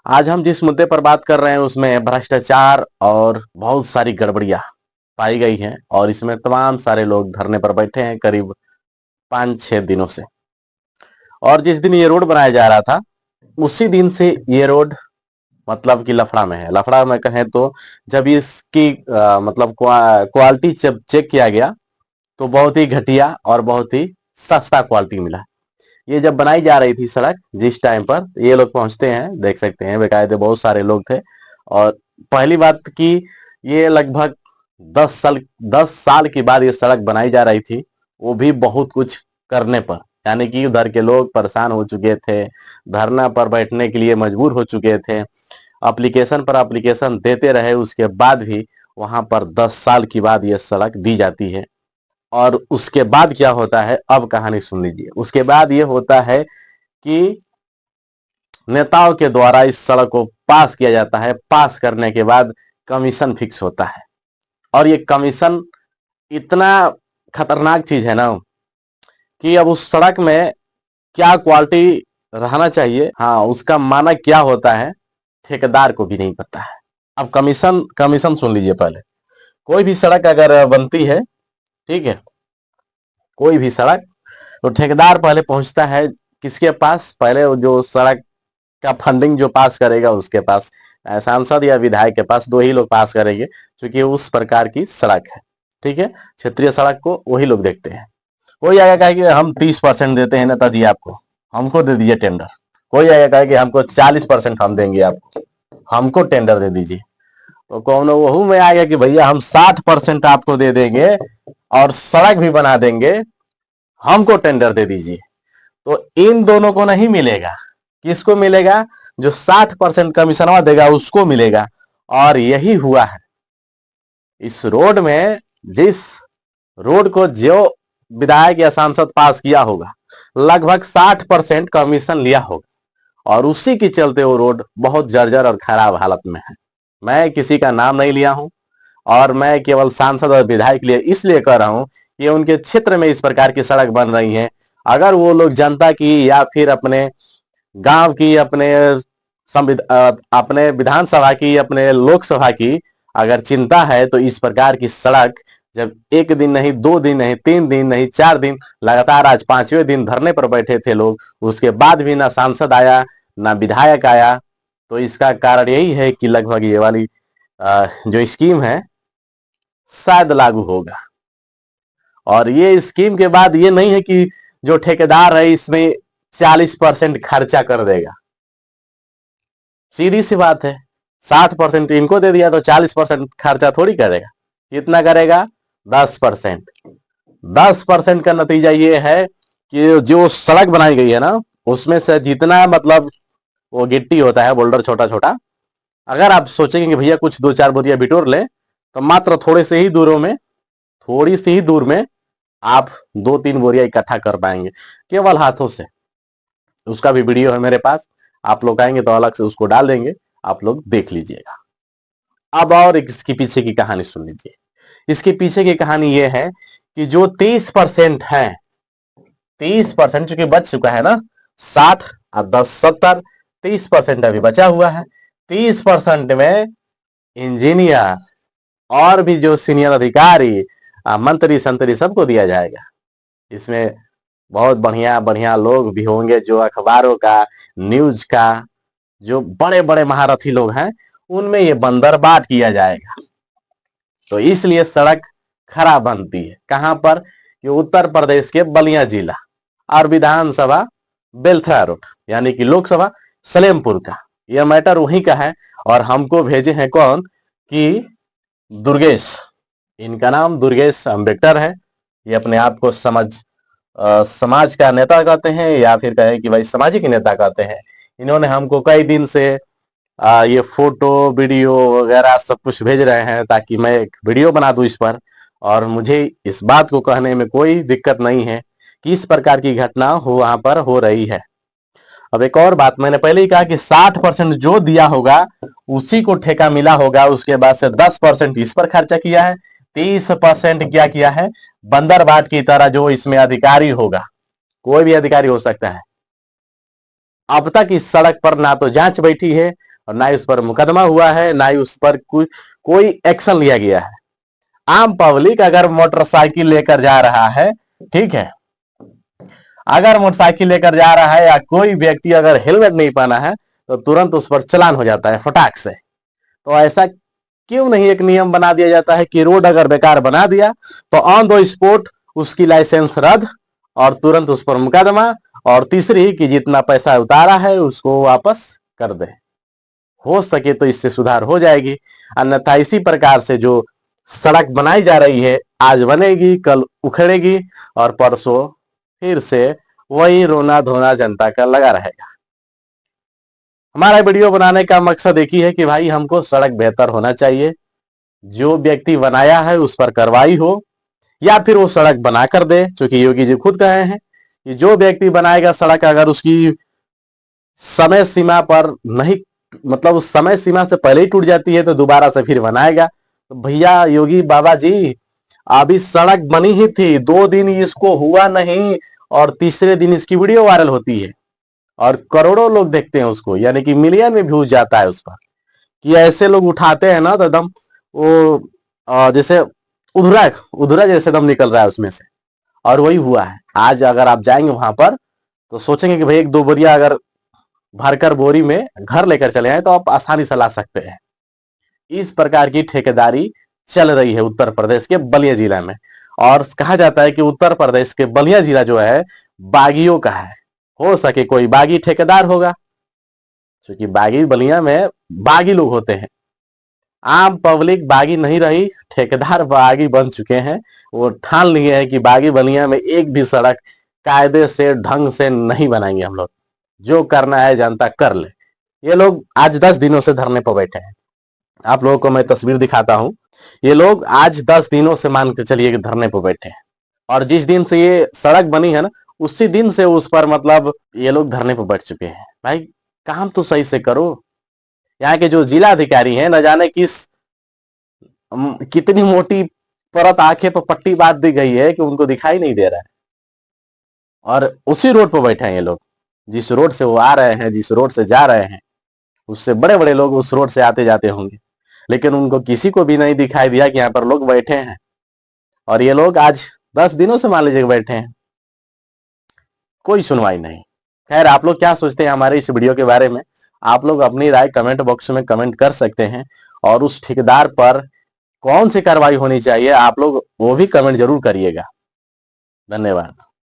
आज हम जिस मुद्दे पर बात कर रहे हैं उसमें भ्रष्टाचार और बहुत सारी गड़बड़ियां पाई गई हैं और इसमें तमाम सारे लोग धरने पर बैठे हैं करीब 5-6 दिनों से। और जिस दिन ये रोड बनाया जा रहा था उसी दिन से ये रोड मतलब कि लफड़ा में है। लफड़ा में कहें तो जब इसकी मतलब क्वालिटी जब चेक किया गया तो बहुत ही घटिया और बहुत ही सस्ता क्वालिटी मिला। ये जब बनाई जा रही थी सड़क, जिस टाइम पर ये लोग पहुंचते हैं देख सकते हैं बेकायदे बहुत सारे लोग थे। और पहली बात कि ये लगभग 10 साल की बाद ये सड़क बनाई जा रही थी, वो भी बहुत कुछ करने पर, यानी कि उधर के लोग परेशान हो चुके थे, धरना पर बैठने के लिए मजबूर हो चुके थे, एप्लीकेशन पर एप्लीकेशन देते रहे, उसके बाद भी वहां पर 10 साल की बाद ये सड़क दी जाती है। और उसके बाद क्या होता है अब कहानी सुन लीजिए। उसके बाद ये होता है कि नेताओं के द्वारा इस सड़क को पास किया जाता है। पास करने के बाद कमीशन फिक्स होता है और ये कमीशन इतना खतरनाक चीज है ना कि अब उस सड़क में क्या क्वालिटी रहना चाहिए, हाँ उसका मानक क्या होता है, ठेकेदार को भी नहीं पता है। अब कमीशन कमीशन सुन लीजिए पहले। कोई भी सड़क अगर बनती है, ठीक है, कोई भी सड़क, तो ठेकेदार पहले पहुंचता है किसके पास, पहले जो सड़क का फंडिंग जो पास करेगा उसके पास, सांसद या विधायक के पास, दो ही लोग पास करेंगे क्योंकि उस प्रकार की सड़क है। ठीक है, क्षेत्रीय सड़क को वही लोग देखते हैं। कोई आएगा कहे कि हम 30% देते हैं नेताजी आपको, हमको दे दीजिए टेंडर। कोई आएगा कहे कि हमको 40% हम देंगे आपको, हमको टेंडर दे दीजिए। तो कौन वहू में आएगा कि भैया हम 60% आपको दे देंगे और सड़क भी बना देंगे, हमको टेंडर दे दीजिए। तो इन दोनों को नहीं मिलेगा। किसको मिलेगा? जो 60% कमीशन देगा उसको मिलेगा। और यही हुआ है इस रोड में। जिस रोड को जो विधायक या सांसद पास किया होगा लगभग 60% कमीशन लिया होगा और उसी के चलते वो रोड बहुत जर्जर और खराब हालत में है। मैं किसी का नाम नहीं लिया हूं और मैं केवल सांसद और विधायक लिए इसलिए कह रहा हूं कि उनके क्षेत्र में इस प्रकार की सड़क बन रही है। अगर वो लोग जनता की या फिर अपने गांव की, अपने विधानसभा की, अपने लोकसभा की अगर चिंता है तो इस प्रकार की सड़क जब एक दिन नहीं, 2 दिन नहीं, 3 दिन नहीं, 4 दिन लगातार, आज 5वें दिन धरने पर बैठे थे लोग, उसके बाद भी ना सांसद आया ना विधायक आया। तो इसका कारण यही है कि लगभग ये वाली जो स्कीम है शायद लागू होगा। और ये स्कीम के बाद ये नहीं है कि जो ठेकेदार है इसमें 40% खर्चा कर देगा। सीधी सी बात है, 60% इनको दे दिया तो 40% खर्चा थोड़ी करेगा। कितना करेगा? 10%। 10% का नतीजा ये है कि जो सड़क बनाई गई है ना उसमें से जितना मतलब वो गिट्टी होता है, बोल्डर छोटा छोटा, अगर आप सोचेंगे कि भैया कुछ 2-4 बोरिया बिटोर ले तो मात्र थोड़े से ही दूरों में, थोड़ी सी ही दूर में आप 2-3 बोरिया इकट्ठा कर पाएंगे केवल हाथों से। उसका भी वीडियो है मेरे पास, आप लोग आएंगे तो अलग से उसको डाल देंगे, आप लोग देख लीजिएगा। अब और इसके पीछे की कहानी सुन लीजिए। इसके पीछे की कहानी यह है कि जो 30% है, 30% चूंकि बच चुका है ना, 60 और 10 70, 30% अभी बचा हुआ है। 30% में इंजीनियर और भी जो सीनियर अधिकारी, मंत्री संतरी सबको दिया जाएगा। इसमें बहुत बढ़िया बढ़िया लोग भी होंगे जो अखबारों का, न्यूज का, जो बड़े बड़े महारथी लोग हैं उनमें ये बंदरबाट किया जाएगा। तो इसलिए सड़क खराब बनती है। कहां पर? ये उत्तर प्रदेश के बलिया जिला और विधानसभा बेलथरा रोड, यानी कि लोकसभा सलेमपुर का। यह मैटर वहीं का है और हमको भेजे हैं कौन कि दुर्गेश, इनका नाम दुर्गेश अम्बेडकर है। ये अपने आप को समाज का नेता कहते हैं या फिर कहें कि भाई सामाजिक नेता कहते हैं। इन्होंने हमको कई दिन से ये फोटो वीडियो वगैरह सब कुछ भेज रहे हैं ताकि मैं एक वीडियो बना दूं इस पर। और मुझे इस बात को कहने में कोई दिक्कत नहीं है कि इस प्रकार की घटना वहां पर हो रही है। अब एक और बात, मैंने पहले ही कहा कि 60% जो दिया होगा उसी को ठेका मिला होगा। उसके बाद से 10% इस पर खर्चा किया है, 30% क्या किया है, बंदरबाट की तरह जो इसमें अधिकारी होगा, कोई भी अधिकारी हो सकता है। अब तक इस सड़क पर ना तो जांच बैठी है और ना ही उस पर मुकदमा हुआ है, ना ही उस पर कोई एक्शन लिया गया है। आम पब्लिक अगर मोटरसाइकिल लेकर जा रहा है, ठीक है, अगर मोटरसाइकिल लेकर जा रहा है या कोई व्यक्ति अगर हेलमेट नहीं पहना है तो तुरंत उस पर चालान हो जाता है फटाक से। तो ऐसा क्यों नहीं एक नियम बना दिया जाता है कि रोड अगर बेकार बना दिया तो ऑन द स्पॉट उसकी लाइसेंस रद्द और तुरंत उस पर मुकदमा, और तीसरी कि जितना पैसा उतारा है उसको वापस कर दे। हो सके तो इससे सुधार हो जाएगी, अन्यथा इसी प्रकार से जो सड़क बनाई जा रही है, आज बनेगी कल उखड़ेगी और परसों फिर से वही रोना धोना जनता का लगा रहेगा। हमारा वीडियो बनाने का मकसद एक ही है कि भाई हमको सड़क बेहतर होना चाहिए, जो व्यक्ति बनाया है उस पर कार्रवाई हो या फिर वो सड़क बना कर दे, क्योंकि योगी जी खुद कहे हैं कि जो व्यक्ति बनाएगा सड़क अगर उसकी समय सीमा पर नहीं, मतलब उस समय सीमा से पहले ही टूट जाती है तो दोबारा से फिर बनाएगा। तो भैया योगी बाबा जी, अभी सड़क बनी ही थी, 2 दिन इसको हुआ नहीं और तीसरे दिन इसकी वीडियो वायरल होती है और करोड़ों लोग देखते हैं उसको, यानी कि मिलियन में व्यूज जाता है उस पर। कि ऐसे लोग उठाते हैं ना तो एकदम वो जैसे उधरा उधरा जैसे दम निकल रहा है उसमें से, और वही हुआ है। आज अगर आप जाएंगे वहां पर तो सोचेंगे कि भाई 1-2 बोरिया अगर भरकर बोरी में घर लेकर चले आए तो आप आसानी से ला सकते हैं। इस प्रकार की ठेकेदारी चल रही है उत्तर प्रदेश के बलिया जिला में, और कहा जाता है कि उत्तर प्रदेश के बलिया जिला जो है बागियों का है। हो सके कोई बागी ठेकेदार होगा, क्योंकि बागी बलिया में बागी लोग होते हैं। आम पब्लिक बागी नहीं रही, ठेकेदार बागी बन चुके हैं। वो ठान लिए हैं कि बागी बलिया में एक भी सड़क कायदे से ढंग से नहीं बनाएंगे हम लोग, जो करना है जनता कर ले। ये लोग आज 10 दिनों से धरने पर बैठे हैं। आप लोगों को मैं तस्वीर दिखाता हूं। ये लोग आज 10 दिनों से मान के चलिए कि धरने पर बैठे हैं, और जिस दिन से ये सड़क बनी है ना उसी दिन से उस पर मतलब ये लोग धरने पर बैठ चुके हैं। भाई काम तो सही से करो। यहाँ के जो जिला अधिकारी हैं न जाने कितनी मोटी परत आंखें पर पट्टी बांध दी गई है कि उनको दिखाई नहीं दे रहा है, और उसी रोड पर बैठे हैं ये लोग। जिस रोड से वो आ रहे हैं, जिस रोड से जा रहे हैं, उससे बड़े बड़े लोग उस रोड से आते जाते होंगे, लेकिन उनको किसी को भी नहीं दिखाई दिया कि यहाँ पर लोग बैठे हैं। और ये लोग आज 10 दिनों से मान लीजिए बैठे हैं, कोई सुनवाई नहीं। खैर, आप लोग क्या सोचते हैं हमारे इस वीडियो के बारे में? आप लोग अपनी राय कमेंट बॉक्स में कमेंट कर सकते हैं, और उस ठेकेदार पर कौन सी कार्रवाई होनी चाहिए आप लोग वो भी कमेंट जरूर करिएगा। धन्यवाद।